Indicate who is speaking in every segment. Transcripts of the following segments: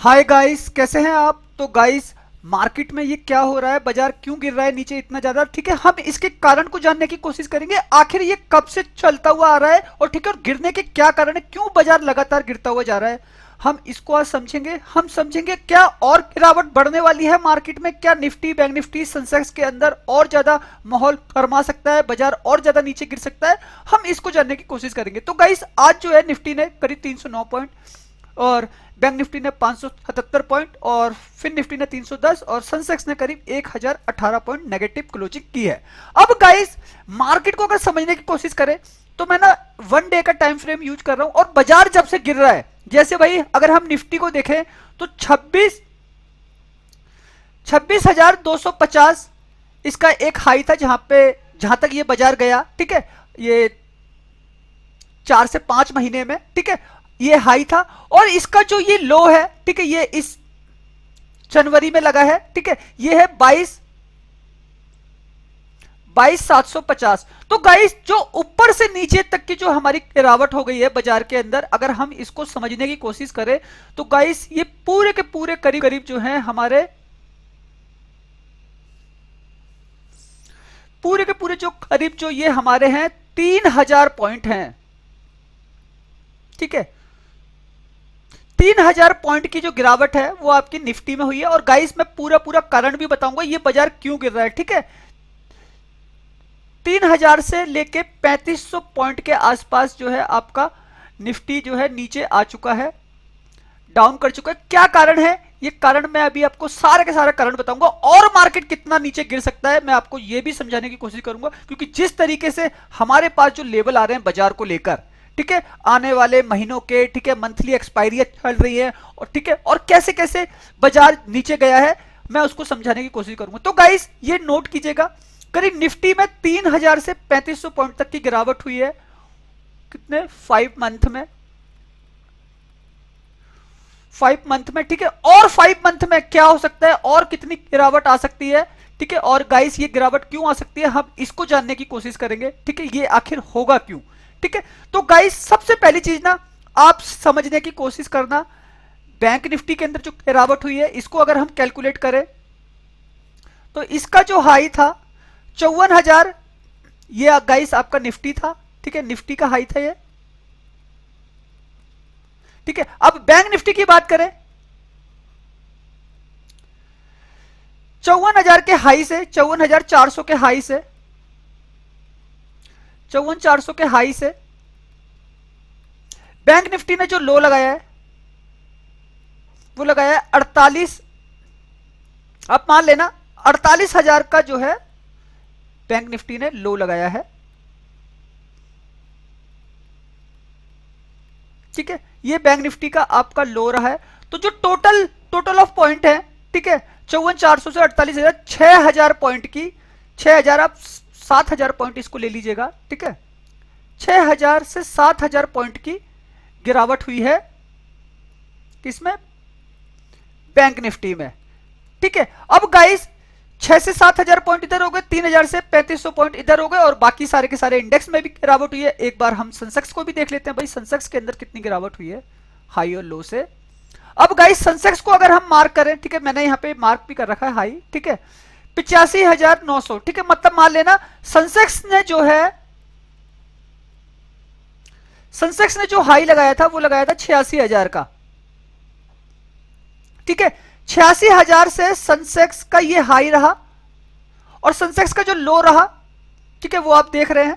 Speaker 1: Hi guys, कैसे हैं आप। तो गाइस, मार्केट में ये क्या हो रहा है, बाजार क्यों गिर रहा है नीचे इतना ज्यादा। ठीक है, हम इसके कारण को जानने की कोशिश करेंगे, आखिर ये कब से चलता हुआ आ रहा है और ठीक है, और गिरने के क्या कारण है, क्यों बाजार लगातार गिरता हुआ जा रहा है। हम इसको आज समझेंगे। हम समझेंगे क्या और गिरावट बढ़ने वाली है मार्केट में, क्या निफ्टी, बैंक निफ्टी, सेंसेक्स के अंदर और ज्यादा माहौल गरमा सकता है, बाजार और ज्यादा नीचे गिर सकता है। हम इसको जानने की कोशिश करेंगे। तो गाइस, आज जो है निफ्टी ने करीब 309 पॉइंट और बैंक निफ्टी ने 577 पॉइंट और फिर निफ्टी ने 310 और सेंसेक्स ने करीब 1018 पॉइंट नेगेटिव क्लोजिंग की है। अब गाइस, मार्केट को अगर समझने की कोशिश करें तो मैं ना 1 डे का टाइम फ्रेम यूज कर रहा हूं और बाजार जब से गिर रहा है, जैसे भाई अगर हम निफ्टी को देखें तो 26,250 इसका एक हाई था, जहां तक ये बाजार गया। ठीक है, ये 4 से 5 महीने में, ठीक है, ये हाई था। और इसका जो ये लो है, ठीक है, ये इस जनवरी में लगा है। ठीक है, ये है 22,750। तो गाइस, जो ऊपर से नीचे तक की जो हमारी गिरावट हो गई है बाजार के अंदर, अगर हम इसको समझने की कोशिश करें तो गाइस, ये पूरे के पूरे करीब करीब जो है हमारे पूरे के पूरे जो करीब जो ये हमारे हैं 3,000 पॉइंट हैं। ठीक है, 3,000 पॉइंट की जो गिरावट है वो आपकी निफ्टी में हुई है। और गाइस, मैं पूरा पूरा कारण भी बताऊंगा ये बाजार क्यों गिर रहा है। ठीक है, 3,000 से लेके 3,500 पॉइंट के आसपास जो है आपका निफ्टी जो है नीचे आ चुका है, डाउन कर चुका है। क्या कारण है, ये कारण मैं अभी आपको सारे के सारे कारण बताऊंगा। और मार्केट कितना नीचे गिर सकता है मैं आपको ये भी समझाने की कोशिश करूंगा, क्योंकि जिस तरीके से हमारे पास जो लेवल आ रहे हैं बाजार को लेकर, ठीक है, आने वाले महीनों के, ठीक है, मंथली एक्सपायरी चल रही है और ठीक है, और कैसे कैसे बाजार नीचे गया है मैं उसको समझाने की कोशिश करूंगा। तो गाइस, ये नोट कीजिएगा, करीब निफ्टी में 3,000 से 3,500 पॉइंट तक की गिरावट हुई है। कितने 5 मंथ में, 5 मंथ में। ठीक है, और 5 मंथ में क्या हो सकता है और कितनी गिरावट आ सकती है। ठीक है, और गाइस, ये गिरावट क्यों आ सकती है हम इसको जानने की कोशिश करेंगे। ठीक है, ये आखिर होगा क्यों। ठीक है, तो गाइस, सबसे पहली चीज ना आप समझने की कोशिश करना, बैंक निफ्टी के अंदर जो गिरावट हुई है इसको अगर हम कैलकुलेट करें तो इसका जो हाई था 54,000, ये गाइस आपका निफ्टी था। ठीक है, निफ्टी का हाई था ये। ठीक है, अब बैंक निफ्टी की बात करें, 54,000 के हाई से, 54,400 के हाई से, 54,400 के हाई से बैंक निफ्टी ने जो लो लगाया है वो लगाया है 48, आप मान लेना 48,000 का जो है बैंक निफ्टी ने लो लगाया है। ठीक है, ये बैंक निफ्टी का आपका लो रहा है। तो जो टोटल ऑफ पॉइंट है, ठीक है, 54,400 से 48,000, 6,000 पॉइंट की, 6,000 आप 7,000 पॉइंट इसको ले लीजिएगा। ठीक है, 6,000 से 7,000 पॉइंट की गिरावट हुई है किसमें, बैंक निफ्टी में। ठीक है, अब गाइस, 6 से 7,000 पॉइंट इधर हो गए, 3,000 से 3,500 पॉइंट इधर हो गए और बाकी सारे के सारे इंडेक्स में भी गिरावट हुई है। एक बार हम सेंसेक्स को भी देख लेते हैं, भाई सेंसेक्स के अंदर कितनी गिरावट हुई है हाई और लो से। अब गाइस, सेंसेक्स को अगर हम मार्क करें, ठीक है, मैंने यहां पे मार्क भी कर रखा है हाई। ठीक है, 85,900। ठीक है, मतलब मान लेना सेंसेक्स ने जो हाई लगाया था वो लगाया था 86,000 का। ठीक है, 86,000 से सेंसेक्स का ये हाई रहा और सेंसेक्स का जो लो रहा, ठीक है, वो आप देख रहे हैं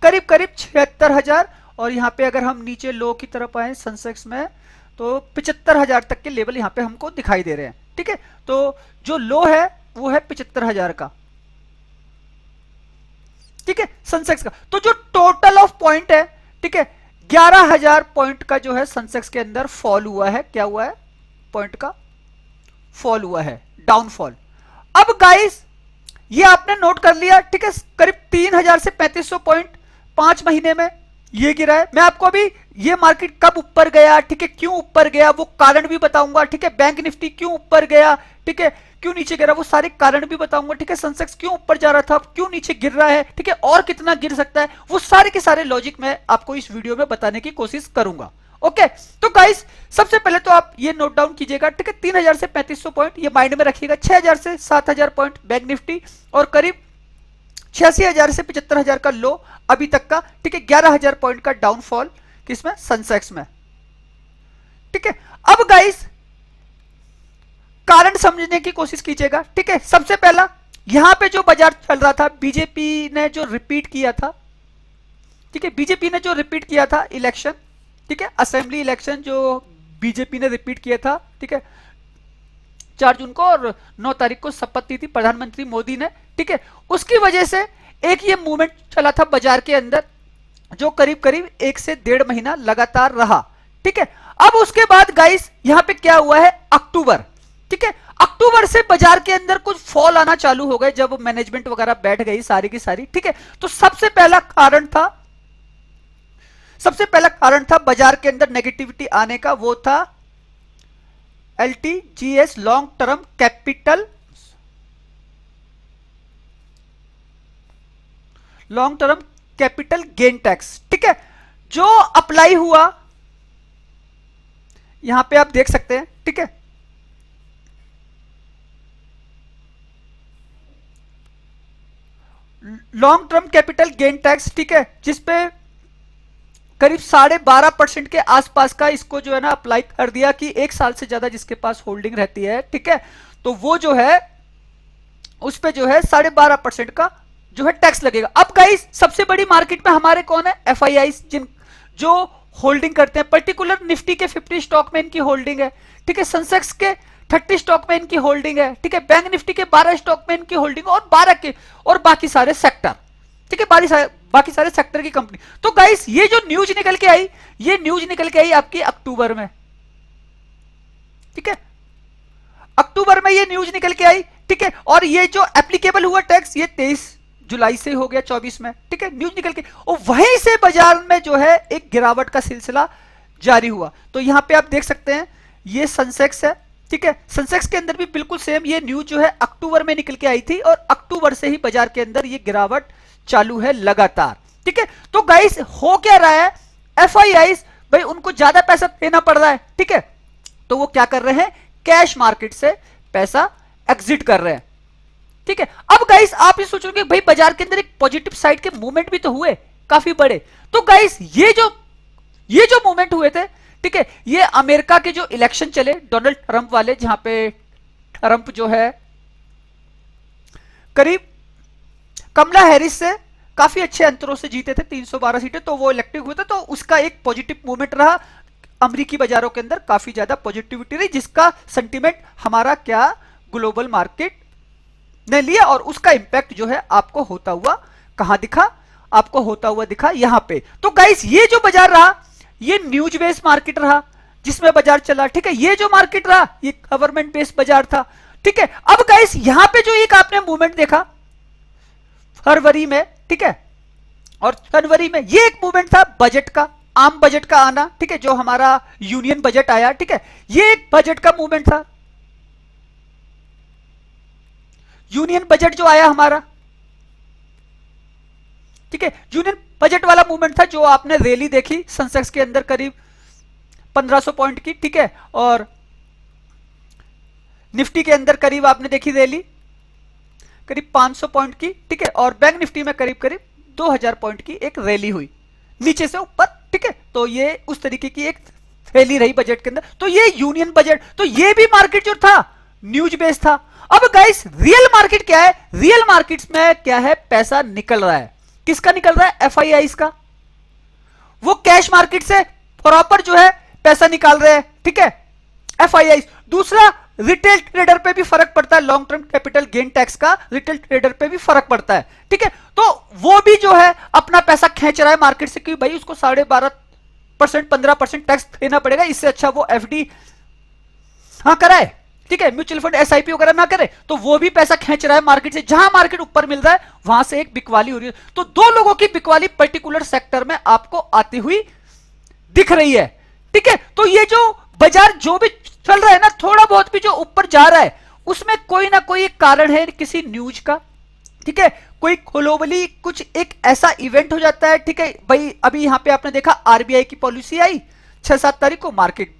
Speaker 1: करीब करीब 76,000। और यहां पे अगर हम नीचे लो की तरफ आए सेंसेक्स में तो 75,000 तक के लेवल यहां पे हमको दिखाई दे रहे हैं। ठीक है, तो जो लो है वो है 75,000 का। ठीक है, सेंसेक्स का तो जो टोटल ऑफ पॉइंट है, ठीक है, 11,000 पॉइंट का जो है सेंसेक्स के अंदर फॉल हुआ है। क्या हुआ है, पॉइंट का फॉल हुआ है, डाउनफॉल। अब गाइस, ये आपने नोट कर लिया। ठीक है, करीब 3,000 से 3,500 पॉइंट 5 महीने में ये गिरा है। मैं आपको अभी ये मार्केट कब ऊपर गया, ठीक है, क्यों ऊपर गया वो कारण भी बताऊंगा। ठीक है, बैंक निफ्टी क्यों ऊपर गया, ठीक है, क्यों नीचे गिरा वो सारे कारण भी बताऊंगा। ठीक है, सेंसेक्स क्यों ऊपर जा रहा था, क्यों नीचे गिर रहा है, ठीक है, और कितना गिर सकता है, वो सारे के सारे लॉजिक मैं आपको इस वीडियो में बताने की कोशिश करूंगा। ओके, तो गाइस सबसे पहले तो आप ये नोट डाउन कीजिएगा, ठीक है, 3000 से 3500 पॉइंट ये माइंड में रखिएगा, 6000 से 7000 पॉइंट बैंक निफ्टी, और करीब 86,000 से 75,000 का लो अभी तक का, ठीक है, 11,000 पॉइंट का डाउनफॉल किसमें, सेंसेक्स में, ठीक है। अब गाइस कारण समझने की कोशिश कीजिएगा, ठीक है। सबसे पहला यहां पे जो बाजार चल रहा था, बीजेपी ने जो रिपीट किया था, ठीक है, बीजेपी ने जो रिपीट किया था इलेक्शन, ठीक है, असेंबली इलेक्शन जो बीजेपी ने रिपीट किया था, ठीक है, 4 जून को, और 9 तारीख को शपथ ली थी प्रधानमंत्री मोदी ने, ठीक है, उसकी वजह से एक ये मूवमेंट चला था बाजार के अंदर जो करीब करीब 1 से 1.5 महीना लगातार रहा, ठीक है। अब उसके बाद गाइस यहां पे क्या हुआ है, अक्टूबर, ठीक है, अक्टूबर से बाजार के अंदर कुछ फॉल आना चालू हो गए जब मैनेजमेंट वगैरह बैठ गई सारी की सारी, ठीक है। तो सबसे पहला कारण था बाजार के अंदर नेगेटिविटी आने का, वो था LTGS, long term capital gain tax, ठीक है, जो अप्लाई हुआ, यहां पे आप देख सकते हैं, ठीक है, long term capital gain tax, ठीक है, जिसपे करीब 12.5% के आसपास का इसको जो है ना अप्लाई कर दिया कि 1 साल से ज्यादा जिसके पास होल्डिंग रहती है, ठीक है, तो वो जो है उस पे जो है 12.5% का जो है टैक्स लगेगा। अब गाइस सबसे बड़ी मार्केट में हमारे कौन है, FIIs, जो होल्डिंग करते हैं, पर्टिकुलर निफ्टी के 50 स्टॉक में इनकी होल्डिंग है, ठीक है, सेंसेक्स के 30 स्टॉक में इनकी होल्डिंग है, ठीक है, बैंक निफ्टी के 12 स्टॉक में इनकी होल्डिंग, और 12 के और बाकी सारे सेक्टर, ठीक है, बाकी सारे सेक्टर की कंपनी। तो गाइस ये जो न्यूज निकल के आई, ये न्यूज निकल के आई आपकी अक्टूबर में, ठीक है, अक्टूबर में ये न्यूज निकल के आई, ठीक है, और ये जो एप्लीकेबल हुआ टैक्स ये 23 जुलाई से हो गया 24 में, ठीक है, न्यूज निकल के, और वहीं से बाजार में जो है एक गिरावट का सिलसिला जारी हुआ। तो यहां पे आप देख सकते हैं ये सेंसेक्स है, ठीक है, सेंसेक्स के अंदर भी बिल्कुल सेम ये न्यूज जो है अक्टूबर में निकल के आई थी, और अक्टूबर से ही बाजार के अंदर ये गिरावट चालू है लगातार, ठीक है। तो गाइस हो क्या रहा है, FIIs भाई उनको ज्यादा पैसा देना पड़ रहा है, ठीक है, तो वो क्या कर रहे हैं, कैश मार्केट से पैसा एग्जिट कर रहे हैं, ठीक है। अब गाइस आप ये सोचोगे भाई बाजार के अंदर एक पॉजिटिव साइड के मूवमेंट भी तो हुए काफी बड़े, तो गाइस ये जो मूवमेंट हुए थे, ठीक है, ये अमेरिका के जो इलेक्शन चले डोनाल्ड ट्रंप वाले, जहां पे ट्रंप जो है करीब कमला हैरिस से काफी अच्छे अंतरों से जीते थे, 312 सीटें, तो वो इलेक्टिव हुए थे, तो उसका एक पॉजिटिव मूवमेंट रहा, अमेरिकी बाजारों के अंदर काफी ज्यादा पॉजिटिविटी रही, जिसका सेंटीमेंट हमारा क्या ग्लोबल मार्केट ने लिया, और उसका इंपैक्ट जो है आपको होता हुआ कहां दिखा, आपको होता हुआ दिखा यहां पे। तो गाइस ये जो बाजार रहा ये न्यूज बेस्ड मार्केट रहा जिसमें बाजार चला, ठीक है, ये जो मार्केट रहा ये गवर्नमेंट बेस्ड बाजार था, ठीक है। अब गाइस यहां पे जो एक आपने मूवमेंट देखा फरवरी में, ठीक है, और जनवरी में, ये एक मूवमेंट था बजट का, आम बजट का आना, ठीक है, जो हमारा यूनियन बजट आया, ठीक है, ये एक बजट का मूवमेंट था, यूनियन बजट जो आया हमारा, ठीक है, यूनियन बजट वाला मूवमेंट था, जो आपने रैली देखी सेंसेक्स के अंदर करीब 1500 पॉइंट की, ठीक है, और निफ्टी के अंदर करीब आपने देखी रैली करीब 500 पॉइंट की, ठीक है, और बैंक निफ्टी में करीब करीब 2000 पॉइंट की एक रैली हुई नीचे से ऊपर, ठीक है। तो ये उस तरीके की एक रैली रही बजट के अंदर। तो ये यूनियन बजट, तो ये भी मार्केट जो था न्यूज बेस्ड था। अब गाइस रियल मार्केट क्या है, रियल मार्केट्स में क्या है, पैसा निकल रहा है, किसका निकल रहा है, FIIs का, वो कैश मार्केट से प्रॉपर जो है पैसा निकाल रहे हैं, ठीक है, FIIs। दूसरा रिटेल ट्रेडर पे भी फर्क पड़ता है, long term capital gain tax का रिटेल ट्रेडर पे भी फर्क पड़ता है, ठीक है। तो वो भी जो है अपना पैसा खींच रहा है मार्केट से कि भाई उसको 12.5% 15% टैक्स देना पड़ेगा, इससे अच्छा वो FD हाँ कराए, ठीक है, म्यूचुअल फंड SIP वगैरह ना करे, तो वो भी पैसा खींच रहा है मार्केट से, जहां मार्केट ऊपर मिल रहा है वहां से एक बिकवाली हो रही है। तो दो लोगों की बिकवाली पर्टिकुलर सेक्टर में आपको आती हुई दिख रही है, ठीक है। तो ये जो बाजार जो भी चल रहा है ना, थोड़ा बहुत भी जो ऊपर जा रहा है उसमें कोई ना कोई एक कारण है किसी न्यूज का, ठीक है, कोई ग्लोबली कुछ एक ऐसा इवेंट हो जाता है, ठीक है भाई। अभी यहां पे आपने देखा RBI की पॉलिसी आई, 6-7 तारीख को मार्केट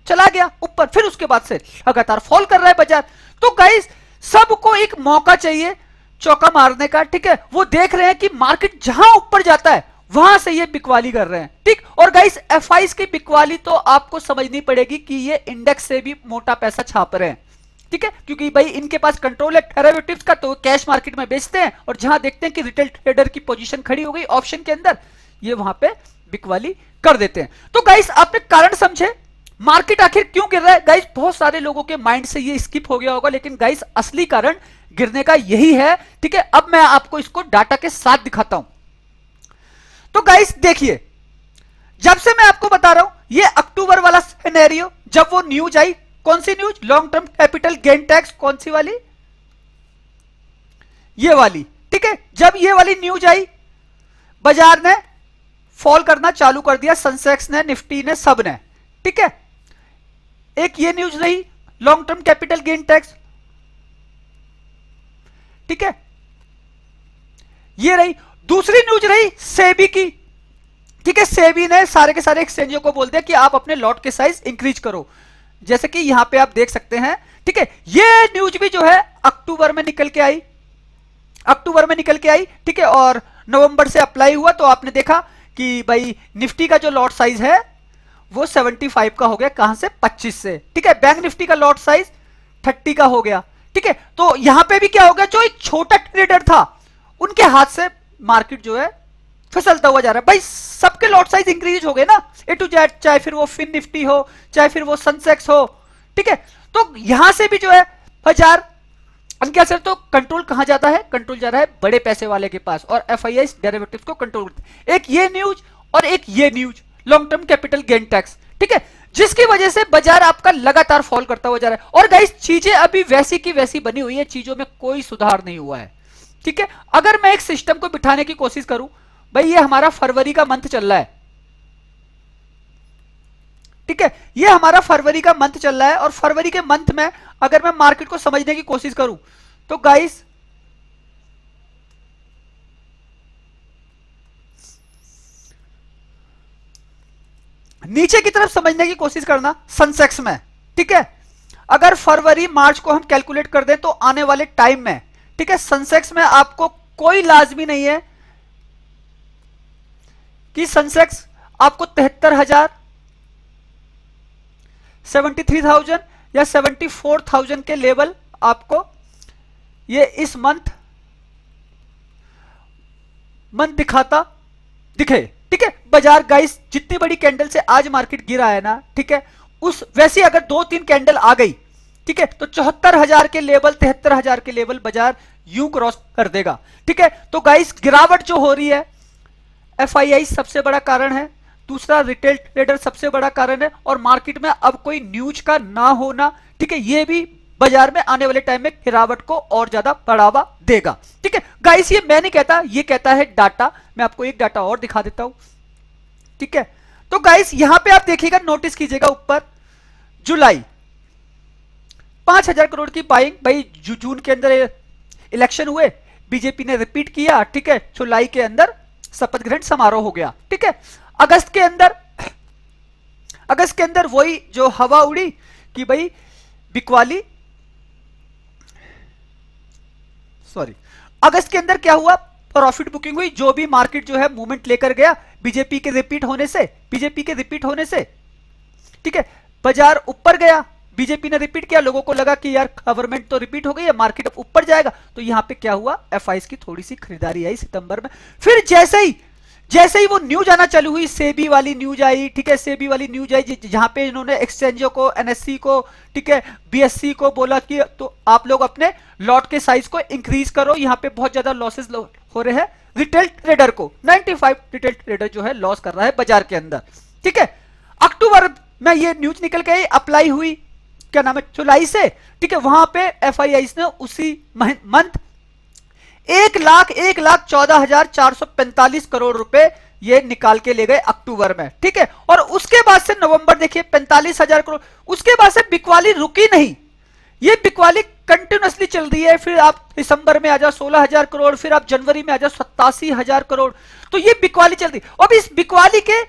Speaker 1: चला गया ऊपर, फिर उसके बाद से लगातार फॉल कर रहा है बाजार। तो गाइस सबको एक मौका चाहिए चौका मारने का, ठीक है। वो देख रहे हैं कि मार्केट जहां ऊपर जाता है वहां से ये बिकवाली कर रहे हैं, ठीक। और गाइस एफआईज की बिकवाली तो आपको समझनी पड़ेगी कि ये इंडेक्स से भी मोटा पैसा छाप रहे हैं, ठीक है, क्योंकि भाई इनके पास कंट्रोल है डेरिवेटिव्स का, तो कैश मार्केट में बेचते हैं और जहां देखते हैं कि रिटेल ट्रेडर की पोजीशन खड़ी हो गई ऑप्शन के अंदर, ये वहां पे बिकवाली कर देते हैं। तो गाइस आपने कारण समझे मार्केट आखिर क्यों गिर रहा है। गाइस बहुत सारे लोगों के माइंड से ये स्किप हो गया होगा, लेकिन गाइस असली कारण गिरने का यही है, ठीक है। अब मैं आपको इसको डाटा के साथ दिखाता हूं। तो गाइस देखिए, जब से मैं आपको बता रहा हूं ये अक्टूबर वाला सिनेरियो, जब वो न्यूज आई, कौन सी news, long term capital gain tax, कौन सी वाली, ये वाली, ठीक है। जब ये वाली न्यूज आई बाजार ने फॉल करना चालू कर दिया, सेंसेक्स ने, निफ्टी ने, सब ने, ठीक है। एक ये न्यूज रही long term capital gain tax, ठीक है, ये रही। दूसरी न्यूज रही सेबी की, ठीक है। सेबी ने सारे के सारे एक्सचेंजों को बोल दिया कि आप अपने लॉट के साइज इंक्रीज करो, जैसे कि यहां पे आप देख सकते हैं, ठीक है। ये न्यूज भी जो है अक्टूबर में निकल के आई, अक्टूबर में निकल के आई, ठीक है। और नवंबर से अप्लाई हुआ, तो आपने देखा कि भाई निफ्टी का जो लॉट साइज है वो 75 का हो गया, कहां से, 25 से, ठीक है। बैंक निफ्टी का लॉट साइज 30 का हो गया, ठीक है। तो यहां पे भी क्या हो गया, जो एक छोटा ट्रेडर था उनके हाथ से मार्केट जो है फिसलता हुआ जा रहा है। भाई सबके लॉट साइज इंक्रीज हो गए ना, ए टू जेड, चाहे फिर वो फिन निफ्टी हो, चाहे फिर वो सेंसेक्स हो, ठीक है। तो यहां से भी जो है बाजार क्या सर, तो कंट्रोल कहां जाता है, कंट्रोल जा रहा है बड़े पैसे वाले के पास, और एफआईआई डेरिवेटिव्स को कंट्रोल करते हैं। एक ये न्यूज और एक ये news, long term capital gain tax, ठीक है, जिसकी वजह से बाजार आपका लगातार फॉल करता हुआ जा रहा है। और गाइस चीजें अभी वैसी की वैसी बनी हुई है, चीजों में कोई सुधार नहीं हुआ है, ठीक है। अगर मैं एक सिस्टम को बिठाने की कोशिश करूं, भाई ये हमारा फरवरी का मंथ चल रहा है, ठीक है, ये हमारा फरवरी का मंथ चल रहा है, और फरवरी के मंथ में अगर मैं मार्केट को समझने की कोशिश करूं, तो गाइस नीचे की तरफ समझने की कोशिश करना सेंसेक्स में, ठीक है। अगर फरवरी मार्च को हम कैलकुलेट कर दें तो आने वाले टाइम में, ठीक है, सेंसेक्स में आपको कोई लाजमी नहीं है कि सेंसेक्स आपको 73,000, 73,000 या 74,000 के लेवल आपको ये इस मंथ दिखाता दिखे, ठीक है। बाजार गाइस जितनी बड़ी कैंडल से आज मार्केट गिरा है ना, ठीक है, उस वैसी अगर 2-3 कैंडल आ गई, ठीक है, तो 74,000 के लेवल, 73,000 के लेवल बाजार यूं क्रॉस कर देगा, ठीक है। तो गाइस गिरावट जो हो रही है, एफआईआई सबसे बड़ा कारण है, दूसरा रिटेल ट्रेडर सबसे बड़ा कारण है, और मार्केट में अब कोई न्यूज का ना होना, ठीक है, ये भी बाजार में आने वाले टाइम में गिरावट को और ज्यादा बढ़ावा देगा, ठीक है। गाइस ये मैं नहीं कहता, ये कहता है डाटा। मैं आपको एक डाटा और दिखा देता हूं, ठीक है। तो गाइस यहां पे आप देखिएगा, नोटिस कीजिएगा ऊपर, जुलाई 5,000 करोड़ की बाइंग, भाई जून के अंदर इलेक्शन हुए, बीजेपी ने रिपीट किया, ठीक है, जुलाई के अंदर शपथ ग्रहण समारोह हो गया, ठीक है। अगस्त के अंदर वही जो हवा उड़ी कि भाई बिकवाली, सॉरी, अगस्त के अंदर क्या हुआ, प्रॉफिट बुकिंग हुई, जो भी मार्केट जो है मूवमेंट लेकर गया बीजेपी के रिपीट होने से, ठीक है, बाजार ऊपर गया, बीजेपी ने रिपीट किया, लोगों को लगा कि यार गवर्नमेंट तो रिपीट हो गई है, मार्केट ऊपर जाएगा, तो यहां पे क्या हुआ, एफआईआई की थोड़ी सी खरीदारी आई सितंबर में। फिर जैसे ही वो न्यूज आना चालू हुई, सेबी वाली न्यूज आई, ठीक है, सेबी वाली न्यूज आई जहां पे इन्होंने एक्सचेंजों को, एनएससी को, ठीक है, बीएससी को बोला कि तो आप लोग अपने लॉट के साइज को इंक्रीज करो, यहां पे बहुत ज्यादा लॉसेस हो रहे हैं रिटेल ट्रेडर को, 95 रिटेल ट्रेडर जो है लॉस कर रहा है बाजार के अंदर, ठीक है। अक्टूबर में ये न्यूज निकल के अप्लाई हुई, क्या नाम है, जुलाई से, ठीक है, वहां पे एफआईआई ने उसी मंथ 1,14,445 करोड़ रुपए ये निकाल के ले गए अक्टूबर में, ठीक है। और उसके बाद से नवंबर देखिए 45,000 करोड़, उसके बाद से बिकवाली रुकी नहीं, ये बिकवाली कंटिन्यूअसली चल रही है। फिर आप दिसंबर में आ जाओ 16,000 करोड़, फिर आप जनवरी में आ जाओ 87,000 करोड़, तो ये बिकवाली चल रही। अब इस बिकवाली के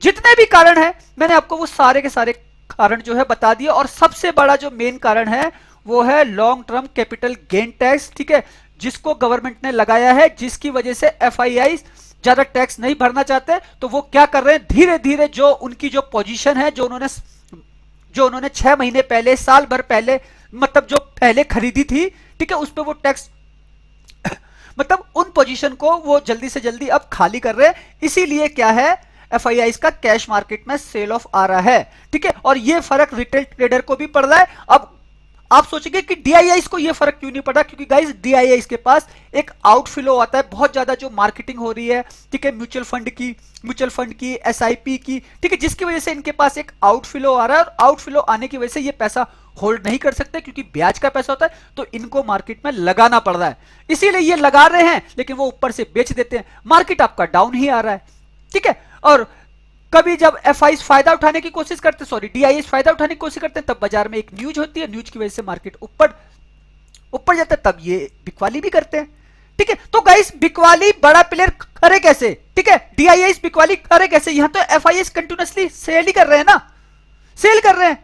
Speaker 1: जितने भी कारण है मैंने आपको वो सारे के सारे कारण जो है बता दिए। और सबसे बड़ा जो मेन कारण है वो है long term capital gain tax, ठीक है, जिसको गवर्नमेंट ने लगाया है, जिसकी वजह से एफआईआई ज्यादा टैक्स नहीं भरना चाहते। तो वो क्या कर रहे हैं, धीरे धीरे जो उनकी जो पोजीशन है, जो उन्होंने 6 महीने पहले, साल भर पहले, मतलब जो पहले खरीदी थी, ठीक है, उस पर वो टैक्स मतलब उन पोजीशन को वो जल्दी से जल्दी अब खाली कर रहे हैं। इसीलिए क्या है, एफआईआई का कैश मार्केट में सेल ऑफ आ रहा है, ठीक है। और ये फर्क रिटेल ट्रेडर को भी पड़ रहा है। अब आप सोचेंगे कि डीआईआईस को ये फर्क क्यों नहीं पड़ा, क्योंकि गाइस डीआईआईस के पास एक आउटफ्लो आता है, बहुत ज्यादा जो मार्केटिंग हो रही है, ठीक है, म्यूचुअल फंड की, एसआईपी की, ठीक है, जिसकी वजह से इनके पास एक आउटफ्लो आ रहा है। और आउटफ्लो आने की वजह से ये पैसा होल्ड नहीं कर सकते, क्योंकि ब्याज का पैसा होता है, तो इनको मार्केट में लगाना पड़ रहा है। इसीलिए ये लगा रहे हैं, लेकिन वो ऊपर से बेच देते हैं, मार्केट आपका डाउन ही आ रहा है, ठीक है। और कभी जब एफआईस फायदा उठाने की कोशिश करते, सॉरी डीआईएस फायदा उठाने की कोशिश करते हैं, तब बाजार में एक न्यूज होती है, न्यूज की वजह से मार्केट ऊपर जाता है, तब ये बिकवाली भी करते हैं, ठीक है। तो गाइस बिकवाली बड़ा प्लेयर करे कैसे, ठीक है, डीआईएस बिकवाली करे कैसे, यहां तो एफआईएस कंटिन्यूअसली सेल ही कर रहे हैं ना, सेल कर रहे हैं,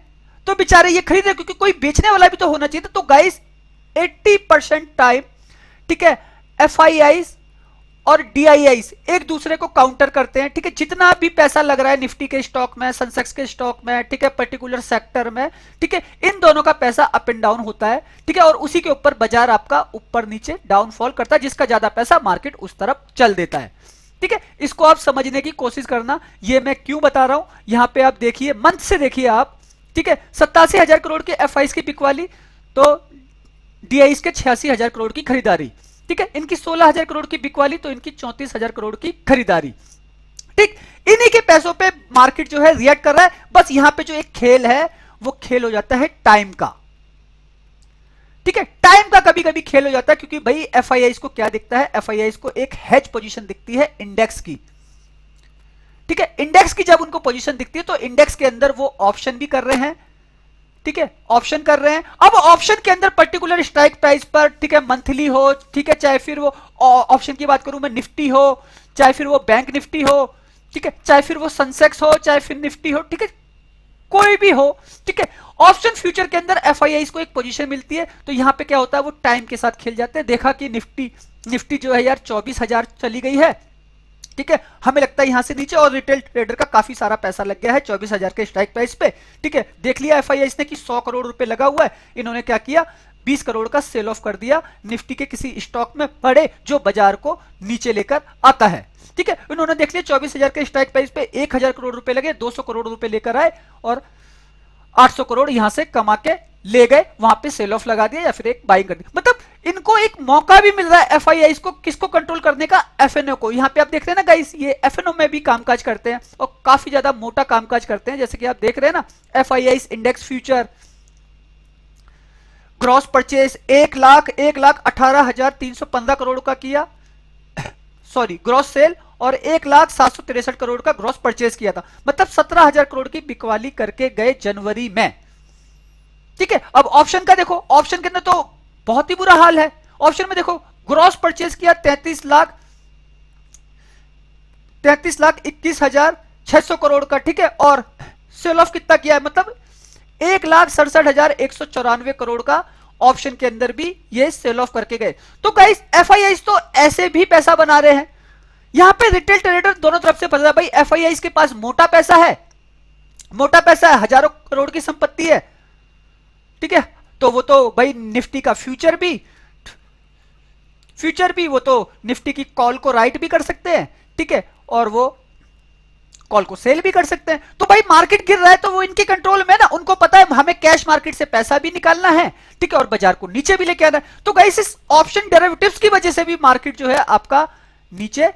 Speaker 1: तो बेचारे ये खरीद रहे, क्योंकि कोई बेचने वाला भी तो होना चाहिए। तो गाइस 80% टाइम, ठीक है, एफआईआईस और डीआईआईस एक दूसरे को काउंटर करते हैं, ठीक है। जितना भी पैसा लग रहा है निफ्टी के स्टॉक में, सेंसेक्स के स्टॉक में, ठीक है, पर्टिकुलर सेक्टर में, ठीक है, इन दोनों का पैसा अप एंड डाउन होता है, ठीक है। और उसी के ऊपर बाजार आपका ऊपर नीचे डाउनफॉल करता है, जिसका ज्यादा पैसा मार्केट उस तरफ चल देता है, ठीक है। इसको आप समझने की कोशिश करना, ये मैं क्यों बता रहा हूं। यहां पे आप देखिए, मंथ से देखिए आप, ठीक है, 87,000 करोड़ के एफआईस की बिकवाली, तो डीआईएस के 86,000 करोड़ की खरीदारी, ठीक है, इनकी 16,000 करोड़ की बिकवाली, तो इनकी 34,000 करोड़ की खरीदारी, ठीक। इन्हीं के पैसों पे मार्केट जो है रिएक्ट कर रहा है। बस यहां पे जो एक खेल है, वो खेल हो जाता है टाइम का, ठीक है, टाइम का कभी कभी खेल हो जाता है, क्योंकि भाई एफआईआई को क्या दिखता है, एफआईआई को एक हेज पोजीशन दिखती है इंडेक्स की, ठीक है। इंडेक्स की जब उनको पोजीशन दिखती है, तो इंडेक्स के अंदर वो ऑप्शन भी कर रहे हैं, ठीक है, ऑप्शन कर रहे हैं। अब ऑप्शन के अंदर पर्टिकुलर स्ट्राइक प्राइस पर, ठीक है, मंथली हो, ठीक है, चाहे फिर वो ऑप्शन की बात करूं मैं, निफ्टी हो, चाहे फिर वो बैंक निफ्टी हो, ठीक है, चाहे फिर वो सेंसेक्स हो, चाहे फिर निफ्टी हो, ठीक है, कोई भी हो, ठीक है, ऑप्शन फ्यूचर के अंदर एफआईआई को एक पोजीशन मिलती है। तो यहां पे क्या होता है, वो टाइम के साथ खेल जाते हैं। देखा कि निफ्टी जो है यार 24,000 चली गई है, ठीक है, हमें लगता है यहां से नीचे, और रिटेल ट्रेडर का काफी सारा पैसा लग गया है 24,000 के स्ट्राइक प्राइस पे, ठीक है। देख लिया एफआईआई ने कि 100 करोड़ रुपए लगा हुआ है, इन्होंने क्या किया, 20 करोड़ का सेल ऑफ कर दिया निफ्टी के किसी स्टॉक में पड़े, जो बाजार को नीचे लेकर आता है, ठीक है। इन्होंने देख लिया 24,000 के स्ट्राइक प्राइस पे 1,000 करोड़ रुपए लगे, 200 करोड़ रुपए लेकर आए, और 800 करोड़ यहां से कमा के ले गए, वहां पे सेल ऑफ लगा दिया या फिर एक बाइंग कर दी। मतलब इनको एक मौका भी मिल रहा है एफआईआई को, किसको कंट्रोल करने का, एफएनओ को। यहां पे आप देख रहे हैं ना गाइस, ये एफएनओ में भी कामकाज करते हैं, और काफी ज्यादा मोटा कामकाज करते हैं, जैसे कि आप देख रहे हैं ना, FII index future gross purchase 1,18,315 crore का किया, सॉरी ग्रॉस सेल, और 1,763 करोड़ का ग्रॉस परचेज किया था, मतलब 17,000 करोड़ की बिकवाली करके गए जनवरी में, ठीक है। अब ऑप्शन का देखो, ऑप्शन के अंदर तो बहुत ही बुरा हाल है। ऑप्शन में देखो, ग्रॉस परचेज किया 33,21,600 करोड़ का, ठीक है, और सेल ऑफ कितना किया है, मतलब 1,67,194 करोड़ का ऑप्शन के अंदर भी ये सेल ऑफ करके गए। तो गाइस एफआईआई तो ऐसे भी पैसा बना रहे हैं, यहां पे रिटेल ट्रेडर दोनों तरफ से फंसा है। भाई एफआईआई के पास मोटा पैसा है, हजारों करोड़ की संपत्ति है, ठीक है, तो वो तो भाई निफ्टी का फ्यूचर भी वो तो निफ्टी की कॉल को राइट भी कर सकते हैं, ठीक है, और वो कॉल को सेल भी कर सकते हैं। तो भाई मार्केट गिर रहा है, तो वो इनके कंट्रोल में ना, उनको पता है हमें कैश मार्केट से पैसा भी निकालना है, ठीक है, और बाजार को नीचे भी लेके आना है। तो गाइस इस ऑप्शन डेरिवेटिव्स की वजह से भी मार्केट जो है आपका नीचे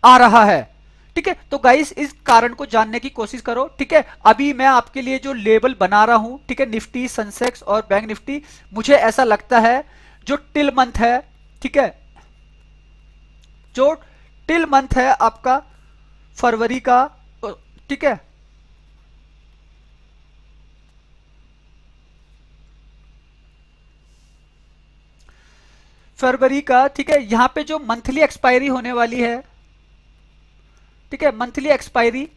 Speaker 1: आ रहा है, ठीक है। तो गाइस इस कारण को जानने की कोशिश करो, ठीक है। अभी मैं आपके लिए जो लेबल बना रहा हूं, ठीक है, निफ्टी, सेंसेक्स और बैंक निफ्टी, मुझे ऐसा लगता है जो टिल मंथ है, ठीक है, जो टिल मंथ है आपका फरवरी का, ठीक है, फरवरी का, ठीक है, यहां पे जो मंथली एक्सपायरी होने वाली है, ठीक है, मंथली एक्सपायरी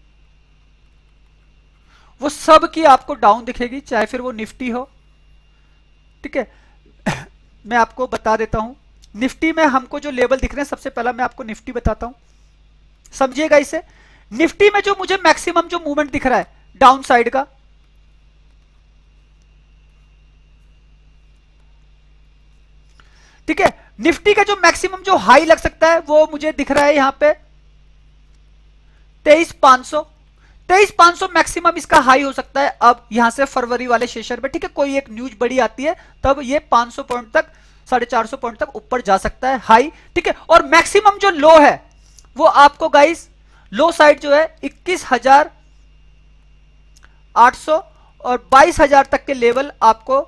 Speaker 1: वो सब की आपको डाउन दिखेगी, चाहे फिर वो निफ्टी हो। ठीक है, मैं आपको बता देता हूं निफ्टी में हमको जो लेवल दिख रहे हैं। सबसे पहला मैं आपको निफ्टी बताता हूं, समझिएगा इसे। निफ्टी में जो मुझे मैक्सिमम जो मूवमेंट दिख रहा है डाउन साइड का, ठीक है, निफ्टी का जो मैक्सिमम जो हाई लग सकता है वो मुझे दिख रहा है यहां पे 23,500। 23,500 मैक्सिमम इसका हाई हो सकता है अब यहां से फरवरी वाले सेशन में। ठीक है, कोई एक न्यूज बड़ी आती है तब ये 500 पॉइंट तक, 450 पॉइंट तक ऊपर जा सकता है हाई। ठीक है, और मैक्सिमम जो लो है वो आपको गाइस लो साइड जो है 21,800 और 22,000 तक के लेवल आपको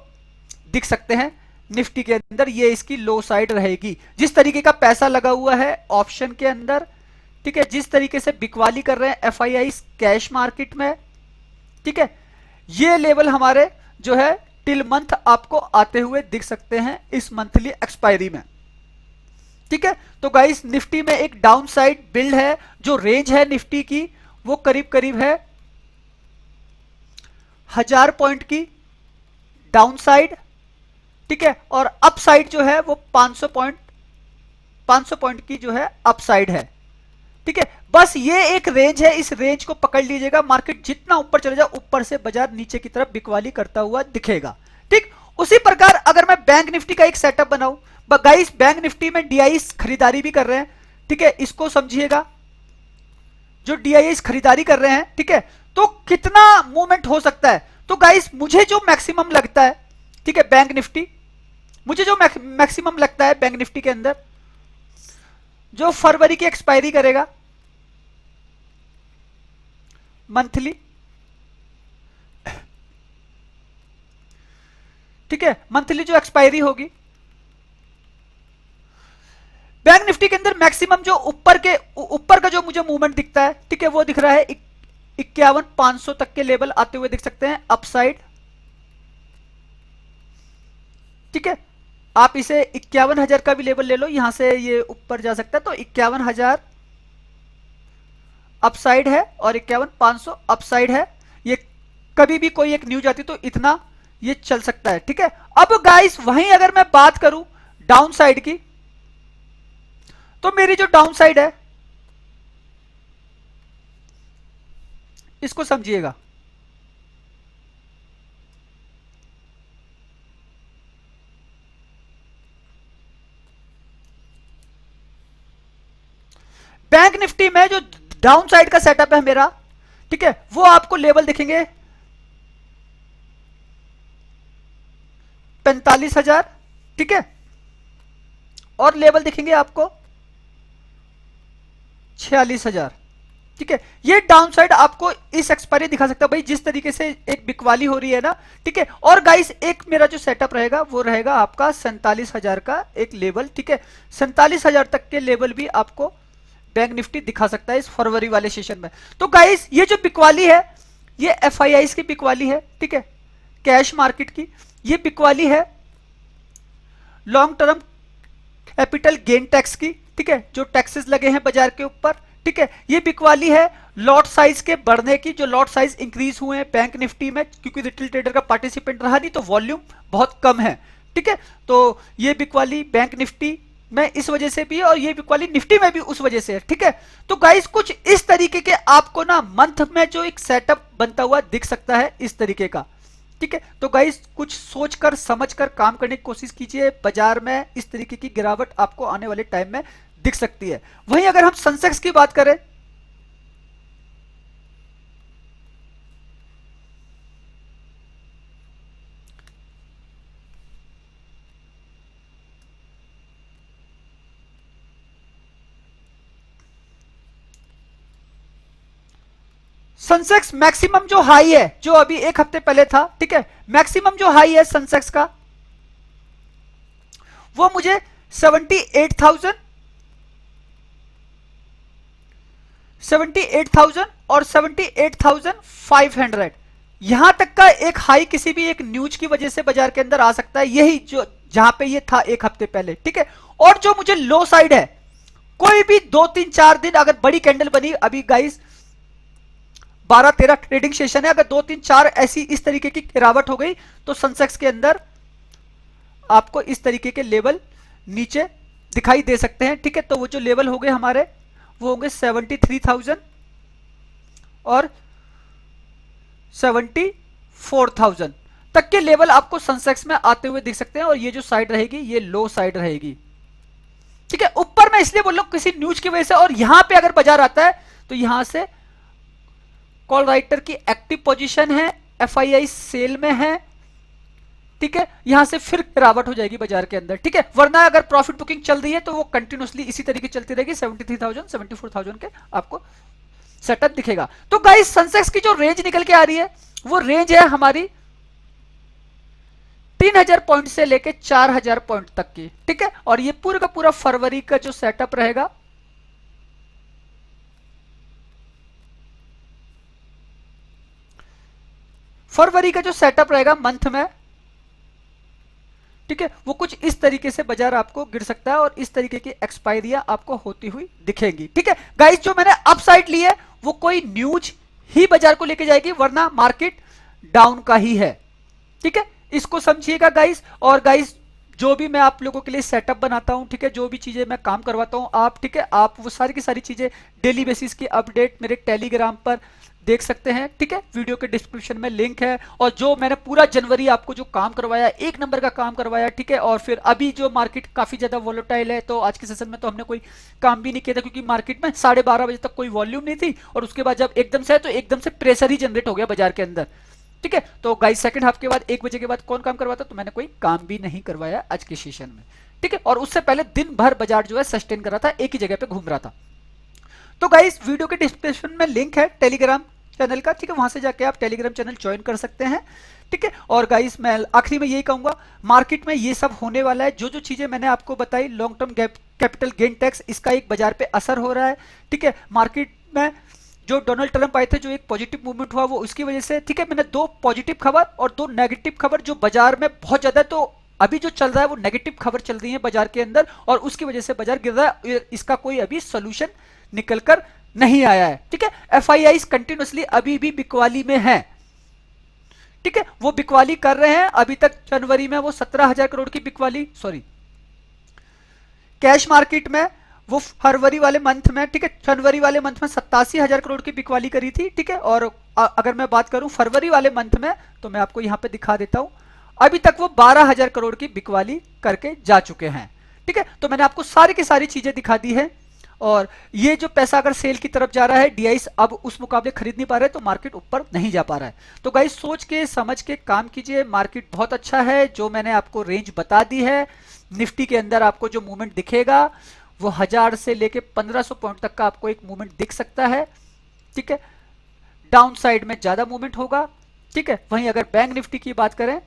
Speaker 1: दिख सकते हैं निफ्टी के अंदर। ये इसकी लो साइड रहेगी। जिस तरीके का पैसा लगा हुआ है ऑप्शन के अंदर, ठीक है, जिस तरीके से बिकवाली कर रहे हैं एफआईआई कैश मार्केट में, ठीक है, ये लेवल हमारे जो है टिल मंथ आपको आते हुए दिख सकते हैं इस मंथली एक्सपायरी में। ठीक है, तो गाइस निफ्टी में एक डाउन साइड बिल्ड है। जो रेंज है निफ्टी की वो करीब करीब है 1000 पॉइंट की डाउन साइड। ठीक है, और अप साइड जो है वो 500 पॉइंट की जो है अप साइड है। ठीक है, बस ये एक रेंज है, इस रेंज को पकड़ लीजिएगा। मार्केट जितना ऊपर चले जाए ऊपर से बाजार नीचे की तरफ बिकवाली करता हुआ दिखेगा। ठीक, उसी प्रकार अगर मैं बैंक निफ्टी का एक सेटअप बनाऊं, गाइस बैंक निफ्टी में डीआई खरीदारी भी कर रहे हैं। ठीक है, इसको समझिएगा, जो डीआई खरीदारी कर रहे हैं, ठीक है, तो कितना मूवमेंट हो सकता है। तो गाइस मुझे जो मैक्सिमम लगता है, ठीक है, बैंक निफ्टी, मुझे जो मैक्सिमम लगता है बैंक निफ्टी के अंदर जो फरवरी की एक्सपायरी करेगा मंथली, ठीक है, मंथली जो एक्सपायरी होगी बैंक निफ्टी के अंदर मैक्सिमम जो ऊपर का जो मुझे मूवमेंट दिखता है, ठीक है, वो दिख रहा है 51,500 तक के लेवल आते हुए दिख सकते हैं अपसाइड। ठीक है, आप इसे 51,000 का भी लेवल ले लो, यहां से ये ऊपर जा सकता है। तो 51,000 अपसाइड है और 51,500 अपसाइड है। ये कभी भी कोई एक न्यूज आती तो इतना ये चल सकता है। ठीक है, अब गाइस वहीं अगर मैं बात करूं डाउन साइड की, तो मेरी जो डाउन साइड है इसको समझिएगा। बैंक निफ्टी में जो डाउन साइड का सेटअप है मेरा, ठीक है, वो आपको लेवल दिखेंगे 45,000। ठीक है, और लेवल दिखेंगे आपको 46,000। ठीक है, ये डाउन साइड आपको इस एक्सपायरी दिखा सकता है भाई, जिस तरीके से एक बिकवाली हो रही है ना। ठीक है, और गाइस एक मेरा जो सेटअप रहेगा वो रहेगा आपका 47,000 का एक लेवल। ठीक है, 47,000 तक के लेवल भी आपको बैंक निफ्टी दिखा सकता है इस फरवरी वाले सेशन में। तो गाइस ये जो बिकवाली है ये एफआईआई की बिकवाली है। ठीक है, कैश मार्केट की ये बिकवाली है long term capital gain tax की। ठीक है, जो टैक्सेस लगे हैं बाजार के ऊपर। ठीक है, ये बिकवाली है लॉट साइज के बढ़ने की, जो लॉट साइज इंक्रीज हुए हैं बैंक निफ्टी में, क्योंकि रिटेल ट्रेडर का पार्टिसिपेंट रहा नहीं तो वॉल्यूम बहुत कम है। ठीक है, तो ये बिकवाली बैंक निफ्टी में इस वजह से भी है और ये बिकवाली निफ्टी में भी उस वजह से है। ठीक है, तो गाइस कुछ इस तरीके के आपको ना मंथ में जो एक सेटअप बनता हुआ दिख सकता है इस तरीके का। ठीक है, तो गाइस कुछ सोचकर समझकर काम करने की कोशिश कीजिए। बाजार में इस तरीके की गिरावट आपको आने वाले टाइम में दिख सकती है। वहीं अगर हम सेंसेक्स की बात करें, सेंसेक्स मैक्सिमम जो हाई है जो अभी एक हफ्ते पहले था, ठीक है, मैक्सिमम जो हाई है सेंसेक्स का वो मुझे 78,000 और 78,500 यहां तक का एक हाई किसी भी एक न्यूज की वजह से बाजार के अंदर आ सकता है, यही जो जहां पे ये था एक हफ्ते पहले। ठीक है, और जो मुझे लो साइड है कोई भी 2 3 4 दिन अगर बड़ी कैंडल बनी, अभी गाइस 12-13 ट्रेडिंग सेशन है, अगर 2-3-4 ऐसी इस तरीके की गिरावट हो गई तो सेंसेक्स के अंदर आपको इस तरीके के लेवल नीचे दिखाई दे सकते हैं। ठीक है, तो वो जो लेवल हो गए हमारे वो होंगे 73,000 और 74,000 तक के लेवल आपको सेंसेक्स में आते हुए दिख सकते हैं। और ये जो साइड रहेगी ये लो साइड रहेगी। ठीक है, ऊपर मैं इसलिए बोल रहा हूं किसी न्यूज की वजह से, और यहां पे अगर बाजार आता है तो यहां से कॉल राइटर की एक्टिव पोजीशन है, एफआईआई सेल में है। ठीक है, यहां से फिर गिरावट हो जाएगी बाजार के अंदर। ठीक है, वरना अगर प्रॉफिट बुकिंग चल रही है तो वो कंटिन्यूअसली इसी तरीके चलती रहेगी। 73,000 74,000 के आपको सेटअप दिखेगा। तो गाइस सेंसेक्स की जो रेंज निकल के आ रही है वो रेंज है हमारी 3,000 पॉइंट से लेके 4,000 पॉइंट तक की। ठीक है, और ये पूरा का पूरा फरवरी का जो सेटअप रहेगा, फरवरी का जो सेटअप रहेगा मंथ में, ठीक है, वो कुछ इस तरीके से बाजार आपको गिर सकता है और इस तरीके की एक्सपायरियां आपको होती हुई दिखेंगी। ठीक है गाइस, जो मैंने अपसाइड ली है वो कोई न्यूज ही बाजार को लेके जाएगी, वरना मार्केट डाउन का ही है। ठीक है, इसको समझिएगा गाइस। और गाइस जो भी मैं आप लोगों के लिए सेटअप बनाता हूं, ठीक है, जो भी चीजें मैं काम करवाता हूं आप, ठीक है, आप वो सारी की सारी चीजें डेली बेसिस की अपडेट मेरे टेलीग्राम पर देख सकते हैं। ठीक है, वीडियो के डिस्क्रिप्शन में लिंक है। और जो मैंने पूरा जनवरी आपको जो काम करवाया, एक नंबर का काम करवाया। ठीक है, और फिर अभी जो मार्केट काफी ज्यादा वोलेटाइल है, तो आज के सेशन में तो हमने कोई काम भी नहीं किया था क्योंकि मार्केट में 12:30 बजे तक कोई वॉल्यूम नहीं थी, और उसके बाद जब एकदम से है तो एकदम से प्रेशर ही जनरेट हो गया बाजार के अंदर। ठीक है, तो गाइस सेकंड हाफ के बाद 1 बजे के बाद कौन काम करवाता, तो मैंने कोई काम भी नहीं करवाया आज के सेशन में। ठीक है, और उससे पहले दिन भर बाजार जो है सस्टेन कर रहा था, एक ही जगह पे घूम रहा था। तो गाइस वीडियो के डिस्क्रिप्शन में लिंक है टेलीग्राम चैनल का। ठीक है, वहां से जाके आप टेलीग्राम चैनल ज्वाइन कर सकते हैं। ठीक है, और गाइस मैं आखिरी में यही कहूंगा, मार्केट में ये सब होने वाला है। जो जो चीजें मैंने आपको बताई, long term capital gain tax, इसका एक बाजार पे असर हो रहा है। ठीक है, मार्केट में जो डोनाल्ड ट्रंप आए थे, जो एक पॉजिटिव मूवमेंट हुआ वो उसकी वजह से। ठीक है, मैंने 2 पॉजिटिव खबर और 2 नेगेटिव खबर जो बाजार में बहुत ज्यादा है, तो अभी जो चल रहा है वो नेगेटिव खबर चल रही है बाजार के अंदर, और उसकी वजह से बाजार गिर रहा है। इसका कोई अभी सोल्यूशन निकल कर नहीं आया है। ठीक है, एफआईआई कंटिन्यूअसली अभी भी बिकवाली में है। ठीक है, वो बिकवाली कर रहे हैं। अभी तक जनवरी में वो 17,000 करोड़ की बिकवाली, सॉरी कैश मार्केट में वो फरवरी वाले मंथ में, ठीक है, जनवरी वाले मंथ में 87,000 करोड़ की बिकवाली करी थी। ठीक है, और अगर मैं बात करूं फरवरी वाले मंथ में, तो मैं आपको यहां पे दिखा देता हूं, अभी तक वो 12,000 करोड़ की बिकवाली करके जा चुके हैं। ठीक है, तो मैंने आपको सारी की सारी चीजें दिखा दी है। और ये जो पैसा अगर सेल की तरफ जा रहा है, डीआईस अब उस मुकाबले खरीद नहीं पा रहे, तो मार्केट ऊपर नहीं जा पा रहा है। तो गाइस सोच के समझ के काम कीजिए, मार्केट बहुत अच्छा है। जो मैंने आपको रेंज बता दी है, निफ्टी के अंदर आपको जो मूवमेंट दिखेगा वो 1000 से लेके 1500 पॉइंट तक का आपको एक मूवमेंट दिख सकता है। ठीक है, डाउन साइड में ज्यादा मूवमेंट होगा। ठीक है, वहीं अगर बैंक निफ्टी की बात करें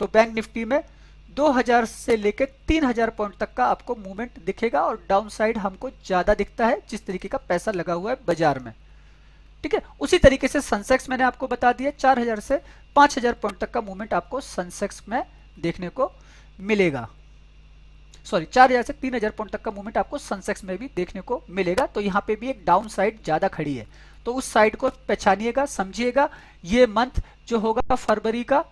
Speaker 1: तो बैंक निफ्टी में 2000 से लेकर 3000 पॉइंट तक का आपको मूवमेंट दिखेगा, और डाउन साइड हमको ज्यादा दिखता है जिस तरीके का पैसा लगा हुआ है बाजार में। ठीक है, उसी तरीके से सेंसेक्स मैंने आपको बता दिया, 4000 से 5000 पॉइंट तक का मूवमेंट आपको सेंसेक्स में देखने को मिलेगा। सॉरी, 4000 से 3000 पॉइंट तक का मूवमेंट आपको सेंसेक्स में भी देखने को मिलेगा। तो यहाँ पे भी एक डाउन साइड ज्यादा खड़ी है, तो उस साइड को पहचानिएगा, समझिएगा। ये मंथ जो होगा फरवरी का,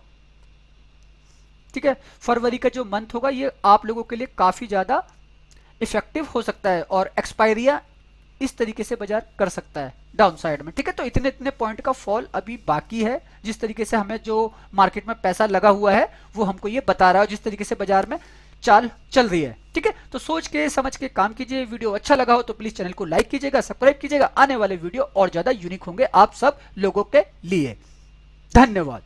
Speaker 1: ठीक है, फरवरी का जो मंथ होगा ये आप लोगों के लिए काफी ज्यादा इफेक्टिव हो सकता है, और एक्सपायरियां इस तरीके से बाजार कर सकता है डाउन साइड में। ठीक है, तो इतने इतने पॉइंट का फॉल अभी बाकी है। जिस तरीके से हमें जो मार्केट में पैसा लगा हुआ है वो हमको ये बता रहा है, जिस तरीके से बाजार में चाल चल रही है। ठीक है, तो सोच के समझ के काम कीजिए। वीडियो अच्छा लगा हो तो प्लीज चैनल को लाइक कीजिएगा, सब्सक्राइब कीजिएगा। आने वाले वीडियो और ज्यादा यूनिक होंगे आप सब लोगों के लिए। धन्यवाद।